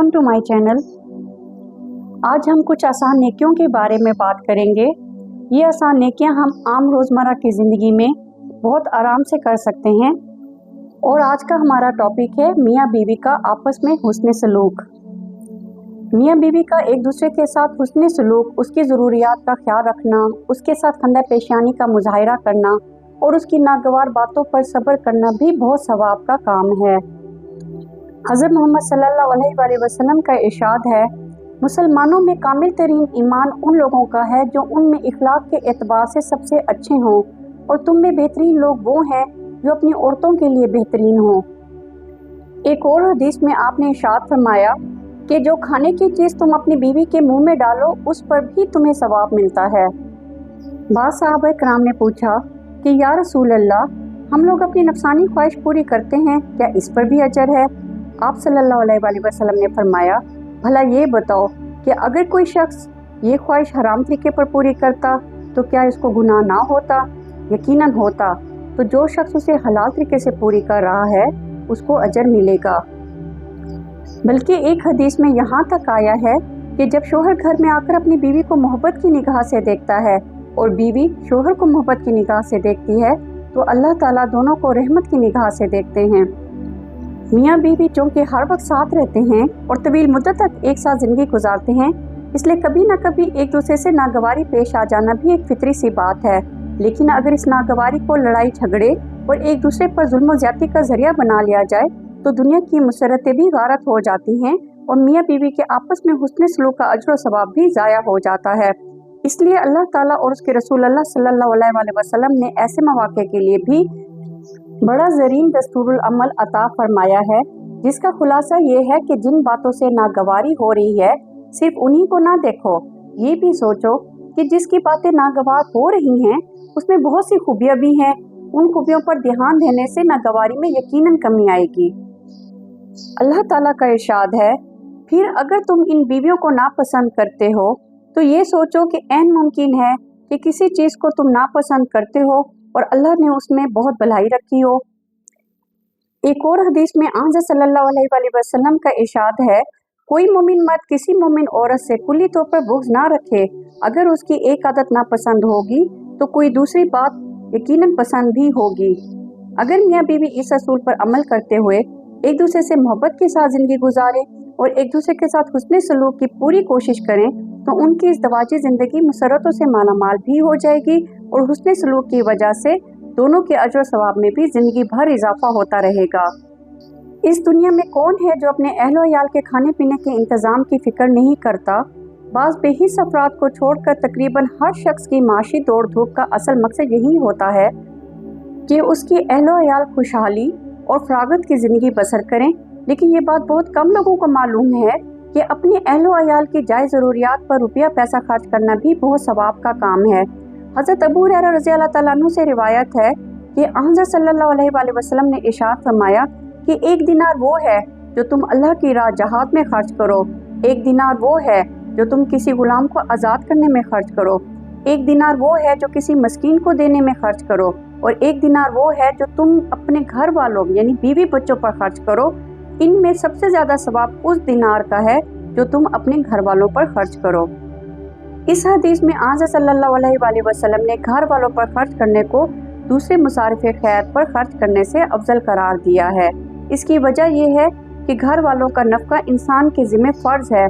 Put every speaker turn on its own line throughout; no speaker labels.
Welcome to my channel. आज हम कुछ आसान नेकियों के बारे में बात करेंगे। ये आसान नेकियां हम आम रोज़मर्रा की ज़िंदगी में बहुत आराम से कर सकते हैं। और आज का हमारा टॉपिक है मियाँ बीवी का आपस में हुस्न सलूक। मियाँ बीवी का एक दूसरे के साथ हुस्न सलूक, उसकी ज़रूरियात का ख्याल रखना, उसके साथ खंदा पेशानी का मुजाहिरा करना और उसकी नागवार बातों पर सब्र करना भी बहुत सवाब का काम है। हज़रत मोहम्मद सल्लल्लाहु अलैहि वसल्लम का इरशाद है, मुसलमानों में कामिल तरीन ईमान उन लोगों का है जो उनमें इखलाक के एतबार से सबसे अच्छे हों, और तुम में बेहतरीन लोग वो हैं जो अपनी औरतों के लिए बेहतरीन हों। एक और हदीस में आपने इरशाद फरमाया कि जो खाने की चीज़ तुम अपनी बीवी के मुंह में डालो उस पर भी तुम्हें सवाब मिलता है। बाद सहाबा कराम ने पूछा कि या रसूल अल्लाह, हम लोग अपनी नफसानी ख्वाहिश पूरी करते हैं, क्या इस पर भी अजर है? आप सल्लल्लाहु अलैहि वसल्लम ने फरमाया, भला ये बताओ कि अगर कोई शख्स ये ख्वाहिश हराम तरीके पर पूरी करता तो क्या इसको गुनाह ना होता? यकीनन होता। तो जो शख्स उसे हलाल तरीके से पूरी कर रहा है उसको अजर मिलेगा। बल्कि एक हदीस में यहाँ तक आया है कि जब शोहर घर में आकर अपनी बीवी को मोहब्बत की निगाह से देखता है और बीवी शोहर को मोहब्बत की निगाह से देखती है तो अल्लाह ताला दोनों को रहमत की निगाह से देखते हैं। मियाँ बीवी चूँकि हर वक्त साथ रहते हैं और तवील मुद्दत तक एक साथ ज़िंदगी गुजारते हैं, इसलिए कभी न कभी एक दूसरे से नागवारी पेश आ जाना भी एक फितरी सी बात है। लेकिन अगर इस नागवारी को लड़ाई झगड़े और एक दूसरे पर जुल्म ज्यादती का जरिया बना लिया जाए तो दुनिया की मुसरतें भी गारत हो जाती हैं और मियाँ बीवी के आपस में हुस्न सलूक का अजर सवाब भी ज़ाया हो जाता है। इसलिए अल्लाह ताला और उसके रसूल अल्लाह सल्लल्लाहु अलैहि वसल्लम ने ऐसे मौके के लिए भी बड़ा ज़रीन दस्तूरुल अमल अता फरमाया है, जिसका खुलासा ये है कि जिन बातों से नागवारी हो रही है सिर्फ उन्हीं को ना देखो, ये भी सोचो कि जिसकी बातें नागवार हो रही हैं उसमें बहुत सी खूबियाँ भी हैं। उन खूबियों पर ध्यान देने से नागवारी में यकीनन कमी आएगी। अल्लाह ताला का इरशाद है, फिर अगर तुम इन बीवियों को नापसंद करते हो तो ये सोचो कि ऐन मुमकिन है कि किसी चीज़ को तुम नापसंद करते हो और अल्लाह ने उसमें बहुत भलाई रखी हो। एक और हदीस में आज़ा सल्लल्लाहु अलैहि वसल्लम का इरशाद है, कोई मोमिन मर्द किसी मोमिन औरत से कुल्ली तौर पर बुग़्ज़ ना रखे। अगर उसकी एक आदत नापसंद होगी तो कोई दूसरी बात यकीनन पसंद भी होगी। अगर मियाँ बीवी इस असूल पर अमल करते हुए एक दूसरे से मोहब्बत के साथ ज़िंदगी गुजारें और एक दूसरे के साथ हुस्न सलूक की पूरी कोशिश करें तो उनकी इस दवाजी ज़िंदगी मुसरतों से मालामाल भी हो जाएगी और हुस्न सलूक की वजह से दोनों के अजर सवाब में भी ज़िंदगी भर इजाफा होता रहेगा। इस दुनिया में कौन है जो अपने अहलो अयाल के खाने पीने के इंतज़ाम की फ़िक्र नहीं करता? बाज़ बेहिस अफराद को छोड़कर तकरीबन हर शख्स की माशी दौड़ धूप का असल मकसद यही होता है कि उसकी अहलो अयाल खुशहाली और फरागत की ज़िंदगी बसर करें। लेकिन ये बात बहुत कम लोगों को मालूम है कि अपने अहलो अयाल की जायज़ ज़रूरियात पर रुपया पैसा खर्च करना भी बहुत सवाब का काम है। हज़रत अबू हुरैरा रज़ी अल्लाह तआला अन्हु से रिवायत है कि हज़रत सल्लल्लाहु अलैहि वसल्लम ने इरशाद फरमाया कि एक दिनार वो है जो तुम अल्लाह की राह जहाद में खर्च करो, एक दिनार वो है जो तुम किसी गुलाम को आज़ाद करने में खर्च करो, एक दिनार वो है जो किसी मस्कीन को देने में खर्च करो, और एक दिनार वो है जो तुम अपने घर वालों यानी बीवी बच्चों पर खर्च करो। इनमें सबसे ज़्यादा सवाब उस दिनार का है जो तुम अपने घर वालों पर खर्च करो। इस हदीस में आज़ा सल्लल्लाहु अलैहि वसल्लम ने घर वालों पर खर्च करने को दूसरे मुसारिफ़े खैर पर खर्च करने से अफजल करार दिया है। इसकी वजह यह है कि घर वालों का नफ़का इंसान के ज़िम्मे फ़र्ज़ है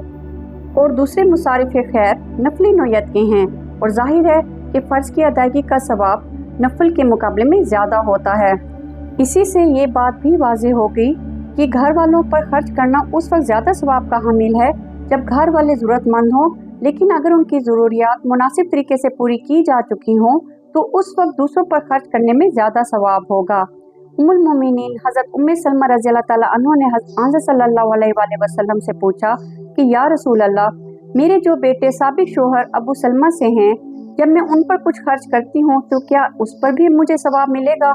और दूसरे मुसारिफ़े खैर नफली नौयत के हैं, और जाहिर है कि फ़र्ज़ की अदायगी का सवाब नफल के मुकाबले में ज़्यादा होता है। इसी से ये बात भी वाज़ेह हो गई कि घर वालों पर खर्च करना उस वक्त ज़्यादा सवाब का हामिल है जब घर वाले ज़रूरतमंद हों, लेकिन अगर उनकी ज़रूरियात मुनासिब तरीके से पूरी की जा चुकी हों तो उस वक्त दूसरों पर खर्च करने में ज़्यादा सवाब होगा। उम्मुल मोमिनीन हज़रत उम्मे सलमा रज़ी अल्लाह तआला अन्हा ने हज़रत सल्लल्लाहु अलैहि वसल्लम से पूछा कि या रसूल अल्लाह, मेरे जो बेटे साबिक शोहर अबू सलमा से हैं, जब मैं उन पर कुछ खर्च करती हूँ तो क्या उस पर भी मुझे सवाब मिलेगा?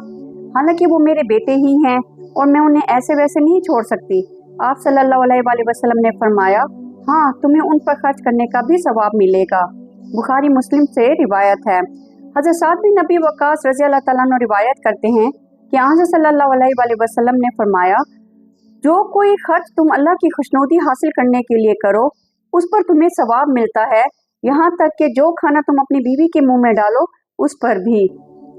हालांकि वो मेरे बेटे ही हैं और मैं उन्हें ऐसे वैसे नहीं छोड़ सकती। आप सल्लल्लाहु अलैहि वसल्लम ने फरमाया, हाँ, तुम्हें उन पर खर्च करने का भी सवाब मिलेगा। बुखारी मुस्लिम से रिवायत है। हज़रत साद बिन नबी वक़ास रज़ी अल्लाह तआला अन्हु रिवायत करते हैं कि हज़रत सल्लल्लाहु अलैहि वसल्लम ने फरमाया, जो कोई खर्च तुम अल्लाह की खुशनुदी हासिल करने के लिए करो उस पर तुम्हें सवाब मिलता है, यहाँ तक कि जो खाना तुम अपनी बीवी के मुंह में डालो उस पर भी।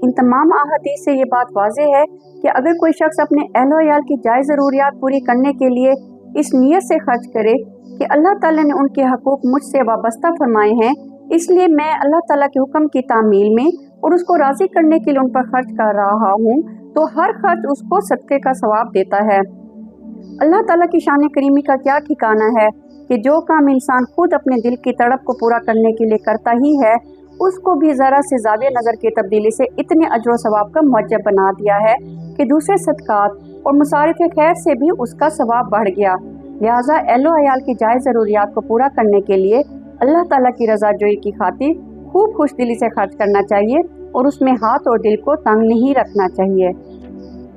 इन तमाम अहादीस से ये बात वाज़ेह है कि अगर कोई शख्स अपने अहलो अयाल की जायज़ ज़रूरियात पूरी करने के लिए इस नीयत से खर्च करे कि अल्लाह ताला ने उनके हकूक़ मुझसे वाबस्ता फरमाए हैं, इसलिए मैं अल्लाह ताला के हुक्म की तामील में और उसको राज़ी करने के लिए उन पर खर्च कर रहा हूँ, तो हर खर्च उसको सदक़े का सवाब देता है। अल्लाह ताला की शान करीमी का क्या ठिकाना है कि जो काम इंसान खुद अपने दिल की तड़प को पूरा करने के लिए करता ही है, उसको भी ज़रा से ज़ाविया नज़र की तब्दीली से इतने अजर व सवाब का मुअज्जब बना दिया है कि दूसरे सदक़ात और मुसारिफ खैर से भी उसका सवाब बढ़ गया। लिहाजा अहलो अयाल की जायज़ ज़रूरियात को पूरा करने के लिए अल्लाह ताला की रज़ाजोई की खातिर खूब खुश दिली से खर्च करना चाहिए और उसमें हाथ और दिल को तंग नहीं रखना चाहिए।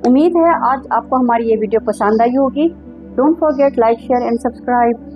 उम्मीद है आज आपको हमारी ये वीडियो पसंद आई होगी। Don't forget like, share and subscribe.